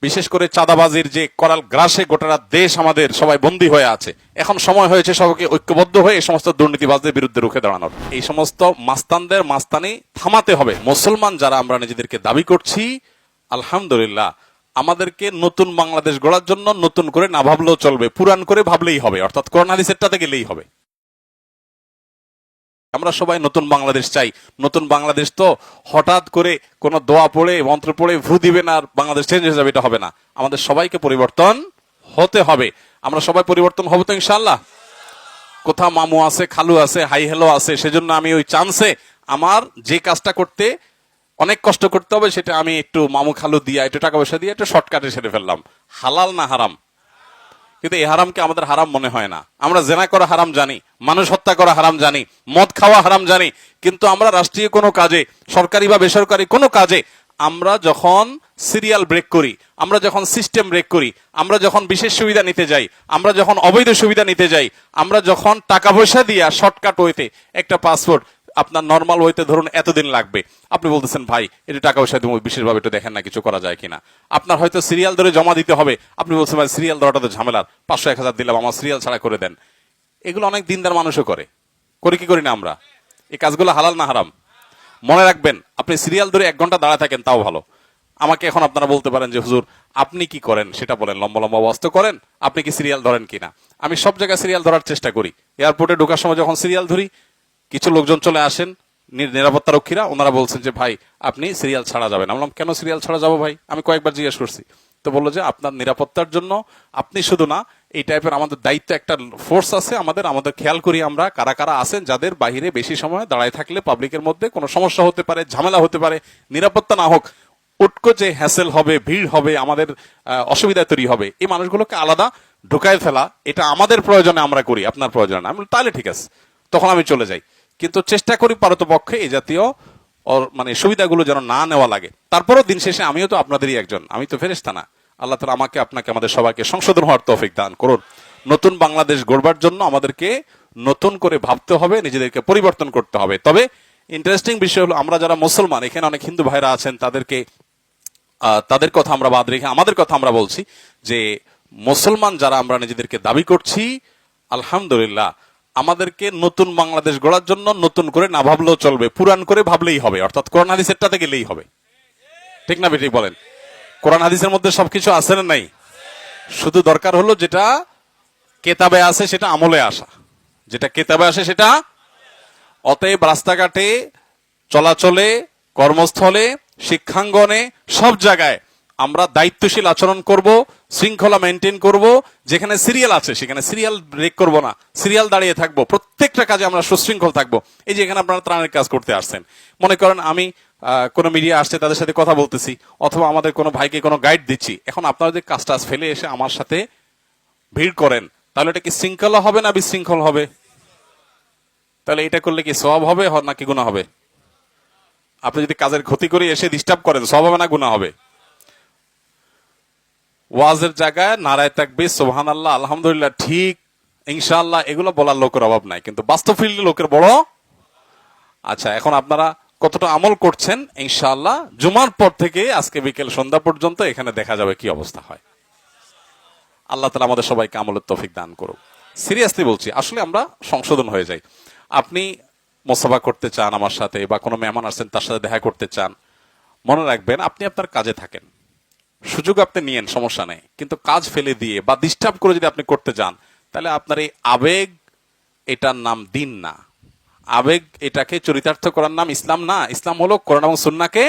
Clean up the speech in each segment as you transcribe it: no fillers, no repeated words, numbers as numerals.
বিশেষ করে চাঁদাবাজির যে করাল গ্রাসে গোটা দেশ আমাদের সবাই বন্দী হয়ে আছে। এখন সময় হয়েছে সবাইকে ঐক্যবদ্ধ হয়ে এই সমস্ত দুর্নীতিবাজদের বিরুদ্ধে রুখে দাঁড়ানোর। এই সমস্ত মাস্তানদের মাস্তানি থামাতে হবে। মুসলমান যারা আমরা নিজেদেরকে দাবি করছি, আলহামদুলিল্লাহ, আমাদেরকে নতুন বাংলাদেশ গড়ার জন্য নতুন করে না ভাবলেও চলবে, পুরান করে ভাবলেই হবে, অর্থাৎ কোরআন হাদিসেরটাতে গেলেই হবে। আমরা সবাই নতুন বাংলাদেশ চাই। নতুন বাংলাদেশ তো হঠাৎ করে কোনো দোয়া পড়ে মন্ত্র পড়ে ভু দিবেন আর বাংলাদেশ চেঞ্জ হয়ে যাবে, এটা হবে না। আমাদের সবাইকে পরিবর্তন হতে হবে। আমরা সবাই পরিবর্তন হবো তো ইনশাআল্লাহ। কোথাও মামু আছে, খালু আছে, হাই হ্যালো আছে, সেজন্য আমি ওই চান্সে আমার যে কাজটা করতে অনেক কষ্ট করতে হবে সেটা আমি একটু মামু খালু দিয়ে একটু টাকা পয়সা দিয়ে একটু শর্টকাটে সেরে ফেললাম। হালাল না হারাম? কিন্তু এই হারামকে আমাদের হারাম মনে হয় না। আমরা জেনা করা হারাম জানি, মানুষ হত্যা করা হারাম জানি, মদ খাওয়া হারাম জানি, কিন্তু আমরা রাষ্ট্রীয় কোনো কাজে, সরকারি বা বেসরকারি কোনো কাজে আমরা যখন সিরিয়াল ব্রেক করি, আমরা যখন সিস্টেম ব্রেক করি, আমরা যখন বিশেষ সুবিধা নিতে যাই, আমরা যখন অবৈধ সুবিধা নিতে যাই, আমরা যখন টাকা পয়সা দিয়ে শর্টকাট ওয়েতে একটা পাসপোর্ট আপনার নর্মাল ওয়েতে ধরুন এতদিন লাগবে, আপনি বলতেছেন ভাই একটু টাকা পয়সা দিব বিশেষভাবে একটু দেখেন না কিছু করা যায় কিনা। আপনার হয়তো সিরিয়াল ধরে জমা দিতে হবে, আপনি বলছেন ভাই সিরিয়াল ধরাটা তো ঝামেলার, 500-1000 দিলাম, আমার সিরিয়াল ছাড়া করে দেন। এগুলো অনেক দিনদার মানুষও করে, করি কি করি না আমরা? এই কাজগুলো হালাল না হারাম? মনে রাখবেন, আপনি সিরিয়াল ধরে 1 ঘন্টা দাঁড়ায় থাকেন তাও ভালো। আমাকে এখন আপনারা বলতে পারেন যে হুজুর আপনি কি করেন সেটা বলেন, লম্বা লম্বা ওয়াজ করেন, আপনি কি সিরিয়াল ধরেন কিনা? আমি সব জায়গায় সিরিয়াল ধরার চেষ্টা করি। এয়ারপোর্টে ঢোকার সময় যখন সিরিয়াল ধরি, কিছু লোকজন চলে আসেন নিরাপত্তা রক্ষীরা, ওনারা বলছেন যে ভাই আপনি সিরিয়াল ছাড়া যাবেন। আমি বললাম কেন সিরিয়াল ছাড়া যাবো ভাই? আমি কয়েকবার জিজ্ঞেস করছি, তো বললো যে আপনার নিরাপত্তার জন্য আপনি শুধু না, এই টাইপের আমাদের দায়িত্ব একটা ফোর্স আছে আমাদের খেয়াল করি আমরা কারা কারা আছেন যাদের বাহিরে বেশি সময় দাঁড়ায় থাকলে পাবলিকের মধ্যে কোনো সমস্যা হতে পারে, ঝামেলা হতে পারে, নিরাপত্তা না হোক, উটকো যে হ্যাসেল হবে, ভিড় হবে, আমাদের অসুবিধা তৈরি হবে, এই মানুষগুলোকে আলাদা ঢুকায় ফেলা, এটা আমাদের প্রয়োজনে আমরা করি, আপনার প্রয়োজনে না। আমি তাহলে ঠিক আছে, তখন আমি চলে যাই। কিন্তু চেষ্টা করি পারতপক্ষে এই জাতীয় মানে সুবিধাগুলো যেন না নেওয়া লাগে। তারপরও দিন শেষে আমিও তো আপনাদেরই একজন, আমি তো ফেরেশতা না। আল্লাহ তাআলা আমাকে আপনাকে আমাদের সবাইকে সংশোধন হওয়ার তৌফিক দান করুন। নতুন বাংলাদেশ গড়বার জন্য আমাদেরকে নতুন করে ভাবতে হবে, নিজেদেরকে পরিবর্তন করতে হবে। তবে ইন্টারেস্টিং বিষয় হলো, আমরা যারা মুসলমান, এখানে অনেক হিন্দু ভাইরা আছেন, তাদের কথা আমরা বাদ রেখে আমাদের কথা আমরা বলছি যে মুসলমান যারা আমরা নিজেদেরকে দাবি করছি, আলহামদুলিল্লাহ, আমাদেরকে নতুন বাংলাদেশ গড়ার জন্য নতুন করে না ভাবলেও চলবে, পুরান করে ভাবলেই হবে, অর্থাৎ কোরআন হাদিসেরটাতে গেলেই হবে। ঠিক না বেঠিক বলেন? কোরআন হাদিসের মধ্যে সবকিছু আছে না নাই? শুধু দরকার হলো যেটা কেতাবে আছে সেটা আমলে আসা, যেটা কেতাবে আসে সেটা। অতএব রাস্তাঘাটে, চলাচলে, কর্মস্থলে, শিক্ষাঙ্গনে, সব জায়গায় আমরা দায়িত্বশীল আচরণ করব, শৃঙ্খলা মেনটেন করব। যেখানে সিরিয়াল আছে সেখানে সিরিয়াল ব্রেক করব না, সিরিয়াল দাঁড়িয়ে থাকবো, প্রত্যেকটা কাজে আমরা সুশৃঙ্খল থাকবো। এই যে এখানে আপনারা ত্রাণের কাজ করতে আসছেন, মনে করেন আমি কোনো মিডিয়া আসছে, তাদের সাথে কথা বলতেছি, অথবা আমাদের কোনো ভাইকে কোনো গাইড দিচ্ছি, এখন আপনারা যদি কাজটা ফেলে এসে আমার সাথে ভিড় করেন, তাহলে এটা কি শৃঙ্খলা হবে না বিশৃঙ্খল হবে? তাহলে এটা করলে কি সওয়াব হবে নাকি গুনাহ হবে? আপনি যদি কাজের ক্ষতি করে এসে ডিস্টার্ব করেন, সওয়াব হবে না গুনাহ হবে? ওয়াজের জায়গায় নারায়ে তাকবীর, সুবহানাল্লাহ, আলহামদুলিল্লাহ, ঠিক, ইনশাআল্লাহ, এগুলো বলার লোকের অভাব নাই, কিন্তু বাস্তব ফিল্ডে লোকের বড়। আচ্ছা, এখন আপনারা কতটা আমল করছেন ইনশাআল্লাহ জুমার পর থেকে আজকে বিকেল সন্ধ্যা পর্যন্ত এখানে দেখা যাবে কি অবস্থা হয়। আল্লাহ তাআলা আমাদের সবাইকে আমলের তৌফিক দান করুক। সিরিয়াসলি বলছি, আসলে আমরা সংশোধন হয়ে যাই। আপনি মোসাফা করতে চান আমার সাথে, বা কোনো মেহমান আসছেন তার সাথে দেখা করতে চান, মনে রাখবেন আপনি আপনার কাজে থাকেন, সুযোগ আপনি নিয়েন, সমস্যা নেই, কিন্তু কাজ ফেলে দিয়ে বা ডিস্টার্ব করে যদি আপনি করতে যান, তাহলে আপনার এই আবেগ, এটার নাম দিন না। আবেগ এটাকে চরিতার্থ করার নাম ইসলাম না। ইসলাম হলো কোরআন এবং সুন্নাহকে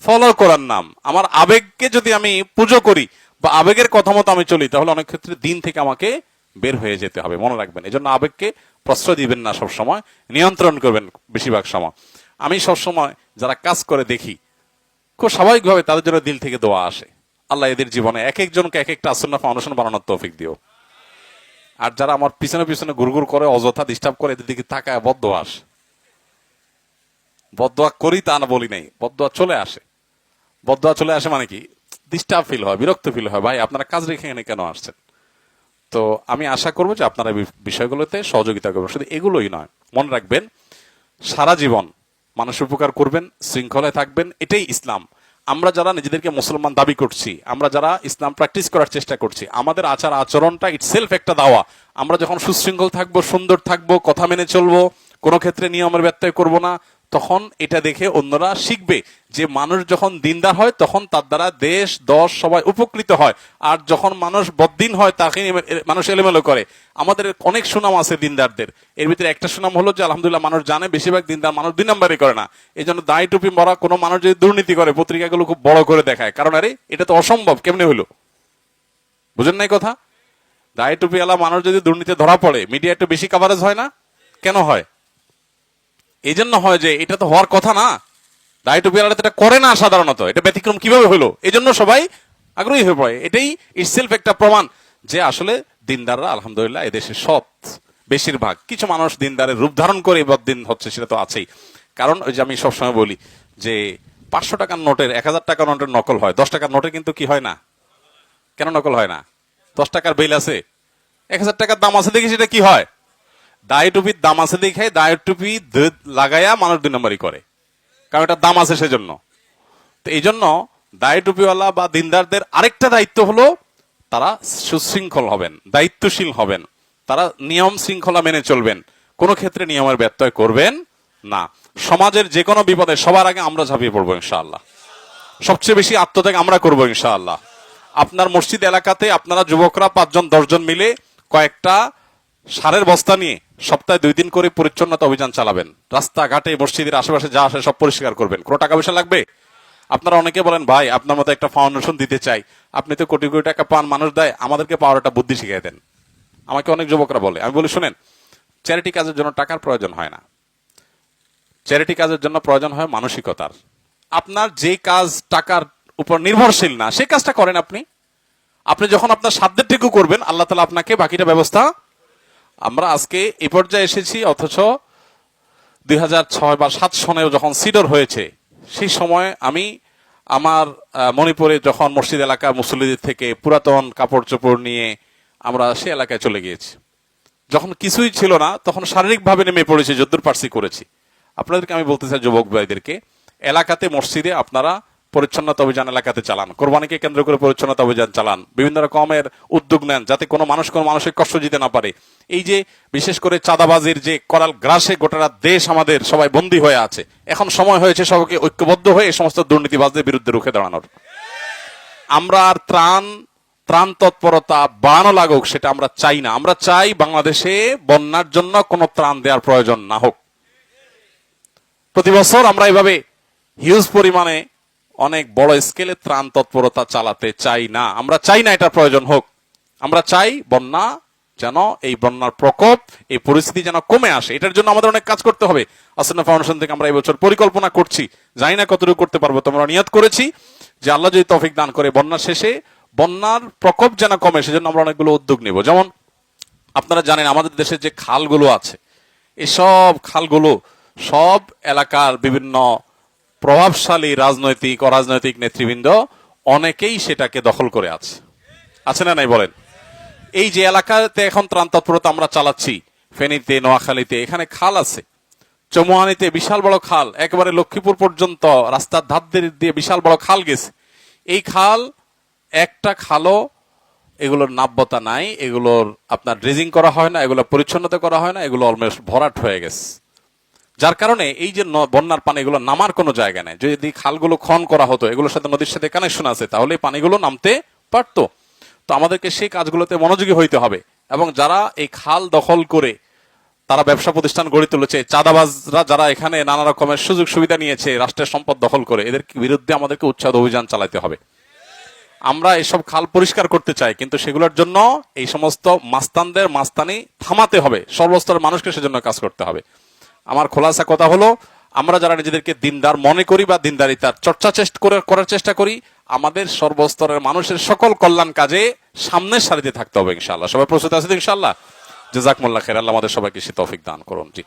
ফলো করার নাম। আমার আবেগকে যদি আমি পুজো করি বা আবেগের কথা মতো আমি চলি, তাহলে অনেক ক্ষেত্রে দিন থেকে আমাকে বের হয়ে যেতে হবে, মনে রাখবেন। এজন্য আবেগকে প্রশ্রয় দিবেন না, সবসময় নিয়ন্ত্রণ করবেন। বেশিরভাগ সময় আমি সবসময় যারা কাজ করে দেখি, খুব স্বাভাবিকভাবে তাদের জন্য দিল থেকে দোয়া আসে। আল্লাহ এদের জীবনে এক একজনকে এক একটা সুন্নাহ ফাউন্ডেশন বানানোর তৌফিক দিও। আর যারা আমার পিছনে পিছনে গুড়গুড় করে, অযথা ডিস্টার্ব করে, এদের দিকে তাকায় বদদোয়া আসে। বদদোয়া করি তা না বলি নাই, বদদোয়া চলে আসে। বদদোয়া চলে আসে মানে কি, ডিস্টার্ব ফিল হয়, বিরক্ত ফিল হয়, ভাই আপনারা কাজ রেখে এখানে কেন আসছেন? তো আমি আশা করবো যে আপনারা বিষয়গুলোতে সহযোগিতা করবেন। শুধু এগুলোই নয়, মনে রাখবেন সারা জীবন মানুষের উপকার করবেন, শৃঙ্খলায় থাকবেন, এটাই ইসলাম। আমরা যারা নিজেদেরকে মুসলমান দাবি করছি, আমরা যারা ইসলাম প্র্যাকটিস করার চেষ্টা করছি, আমাদের আচার আচরণটা ইটসেলফ একটা দাওয়া। আমরা যখন সুশৃঙ্খল থাকবো, সুন্দর থাকবো, কথা মেনে চলবো, কোনো ক্ষেত্রে নিয়মের ব্যত্যয় করব না, তখন এটা দেখে অন্যরা শিখবে যে মানুষ যখন দিনদার হয় তখন তার দ্বারা দেশ দশ সবাই উপকৃত হয়। আর যখন মানুষ বদ্দিন হয় তাকে মানুষ এলোমেলো করে। আমাদের অনেক সুনাম আছে দিনদারদের, এর ভিতরে একটা সুনাম হলো যে আলহামদুলিল্লাহ মানুষ জানে বেশিরভাগ দিনদার মানুষ 2 নম্বরই করে না। এই জন্য দায় টুপি মরা কোনো মানুষ যদি দুর্নীতি করে পত্রিকাগুলো খুব বড় করে দেখায়, কারণ আরে এটা তো অসম্ভব, কেমনে হইলো? বুঝেন নাই কথা? দায় টুপি আলা মানুষ যদি দুর্নীতি ধরা পড়ে মিডিয়া একটু বেশি কভারেজ হয় না? কেন হয়? এই জন্য হয় যে এটা তো হওয়ার কথা না, দায় টুপি আলাদা এটা করে না সাধারণত, এটা ব্যতিক্রম কিভাবে হলো, এই জন্য সবাই আগ্রহী হয়ে পড়ে। এটাই ইটসেলফ একটা প্রমাণ যে আসলে দিনদাররা আলহামদুলিল্লাহ এদেশে সৎ বেশিরভাগ। কিছু মানুষ দিনদারের রূপ ধারণ করে বদ্দিন হচ্ছে, সেটা তো আছেই। কারণ ওই যে আমি সবসময় বলি যে 500 টাকার নোটের 1000 টাকার নোটের নকল হয়, 10 টাকার নোটে কিন্তু কি হয় না? কেন নকল হয় না? 10 টাকার বিল আছে, 1000 টাকার দাম আছে দেখি সেটা কি হয়? দায় টুপির দাম আছে দেখে দায়ের টুপি লাগাইয়া মানুষ 2 নম্বরই করে, কারণ এটার দাম আছে সেজন্য। তো এই জন্য দায় টুপিওয়ালা বা দিনদারদের আরেকটা দায়িত্ব হলো তারা সুশৃঙ্খল হবেন, দায়িত্বশীল হবেন, তারা নিয়ম শৃঙ্খলা মেনে চলবেন, কোনো ক্ষেত্রে নিয়মের ব্যত্যয় করবেন না। সমাজের যে কোনো বিপদে সবার আগে আমরা ঝাঁপিয়ে পড়বো ইনশাআল্লাহ, সবচেয়ে বেশি আত্মত্যাগ আমরা করবো ইনশাআল্লাহ। আপনার মসজিদ এলাকাতে আপনারা যুবকরা 5 জন 10 জন মিলে কয়েকটা সারের বস্তা নিয়ে সপ্তাহে 2 দিন করে পরিচ্ছন্নতা অভিযান চালাবেন। রাস্তাঘাটে মসজিদের আশেপাশে যা আসে সব পরিষ্কার করবেন। কোনো টাকা পয়সা লাগবে? আপনারা অনেকে বলেন ভাই আপনার মতো একটা ফাউন্ডেশন দিতে চাই, আপনি তো কোটি কোটি টাকা পান, মানুষ দেয়, আমাদেরকে পাওয়ার একটা বুদ্ধি শিখিয়ে দেন। আমাকে অনেক যুবকরা বলে, আমি বলি শুনেন, চ্যারিটি কাজের জন্য টাকার প্রয়োজন হয় না, চ্যারিটি কাজের জন্য প্রয়োজন হয় মানসিকতার। আপনার যে কাজ টাকার উপর নির্ভরশীল না সেই কাজটা করেন আপনি। আপনি যখন আপনার সাধ্যের টুকু করবেন আল্লাহ তাআলা আপনাকে বাকিটা ব্যবস্থা। আমরা আজকে এই পর্যায়ে এসেছি, অথচ 2006 বা 2007 সনে যখন সিডর হয়েছে সেই সময় আমি আমার মণিপুরে যখন মসজিদ এলাকার মুসল্লিদের থেকে পুরাতন কাপড় চোপড় নিয়ে আমরা সে এলাকায় চলে গিয়েছি। যখন কিছুই ছিল না তখন শারীরিকভাবে নেমে পড়েছি, যদ্দূর পারছি করেছি। আপনাদেরকে আমি বলতে চাই যুবক ভাইদেরকে, এলাকাতে মসজিদে আপনারা পরিচ্ছন্নতা অভিযান এলাকাতে চালান, কোরবানিকে কেন্দ্র করে পরিচ্ছন্নতা অভিযান চালান, বিভিন্ন রকমের উদ্যোগ নেন যাতে কোনো মানুষ কোনো মানুষের কষ্ট দিতে না পারে। এই যে বিশেষ করে চাঁদাবাজির যে করাল গ্রাসে গোটা দেশ আমাদের সবাই বন্দী হয়ে আছে, এখন সময় হয়েছে সবাইকে ঐক্যবদ্ধ হয়ে এই সমস্ত দুর্নীতিবাজদের বিরুদ্ধে রুখে দাঁড়ানোর। আমরা আর ত্রাণ তৎপরতা বাড়ানো লাগুক সেটা আমরা চাই না। আমরা চাই বাংলাদেশে বন্যার জন্য কোনো ত্রাণ দেওয়ার প্রয়োজন না হোক। প্রতি বছর আমরা এভাবে হিউজ পরিমাণে অনেক বড় স্কেলে ত্রাণ তৎপরতা চালাতে চাই না, আমরা চাই না এটা প্রয়োজন হোক। আমরা চাই বন্যা যেন, এই বন্যার প্রকোপ, এই পরিস্থিতি যেন কমে আসে। এটার জন্য আমাদের অনেক কাজ করতে হবে। আসন্না ফাউন্ডেশন থেকে আমরা এই বছর পরিকল্পনা করছি, জানি না কতটুকু করতে পারবো, তোমরা নিয়ত করেছি যে আল্লাহ যদি তৌফিক দান করে বন্যার শেষে বন্যার প্রকোপ যেন কমে, সেজন্য আমরা অনেকগুলো উদ্যোগ নেব। যেমন আপনারা জানেন আমাদের দেশে যে খালগুলো আছে, এসব খালগুলো সব এলাকার বিভিন্ন প্রভাবশালী রাজনৈতিক অরাজনৈতিক নেতৃবৃন্দ অনেকেই সেটাকে দখল করে আছে না নাই বলেন? এই যে এলাকাতে এখন ত্রাণ তৎপরতা আমরা চালাচ্ছি, ফেনীতে, নোয়াখালীতে, এখানে খাল আছে, চৌমুহানীতে বিশাল বড় খাল, একেবারে লক্ষ্মীপুর পর্যন্ত রাস্তার ধার দিয়ে বিশাল বড় খাল গেছে। এই খাল একটা খালও এগুলোর নাব্যতা নাই, এগুলোর আপনার ড্রেজিং করা হয় না, এগুলো পরিচ্ছন্নতা করা হয় না, এগুলো অলমোস্ট ভরাট হয়ে গেছে। যার কারণে এই যে বন্যার পানি এগুলো নামার কোনো জায়গা নেই। যদি খালগুলো খন করা হতো, এগুলোর সাথে নদীর সাথে কানেকশন আছে, তাহলে এই পানিগুলো নামতে পারতো। তো আমাদেরকে সেই কাজগুলোতে মনোযোগী হইতে হবে। এবং যারা এই খাল দখল করে তারা ব্যবসা প্রতিষ্ঠান গড়ে তুলেছে, চাঁদাবাজরা যারা এখানে নানা রকমের সুযোগ সুবিধা নিয়েছে রাষ্ট্রের সম্পদ দখল করে, এদের বিরুদ্ধে আমাদেরকে উচ্ছেদ অভিযান চালাতে হবে। আমরা এসব খাল পরিষ্কার করতে চাই, কিন্তু সেগুলোর জন্য এই সমস্ত মাস্তানদের মাস্তানি থামাতে হবে, সর্বস্তরের মানুষকে সেজন্য কাজ করতে হবে। আমার খোলাসা কথা হলো, আমরা যারা নিজেদেরকে দিনদার মনে করি বা দিনদারিতার চর্চা করার চেষ্টা করি, আমাদের সর্বস্তরের মানুষের সকল কল্যাণ কাজে সামনের সারিতে থাকতে হবে ইনশাআল্লাহ। সবাই প্রস্তুত আছে ইনশাআল্লাহ? জাযাকুমুল্লাহ খাইর। আল্লাহ আমাদের সবাইকে সে তৌফিক দান করুন। জি।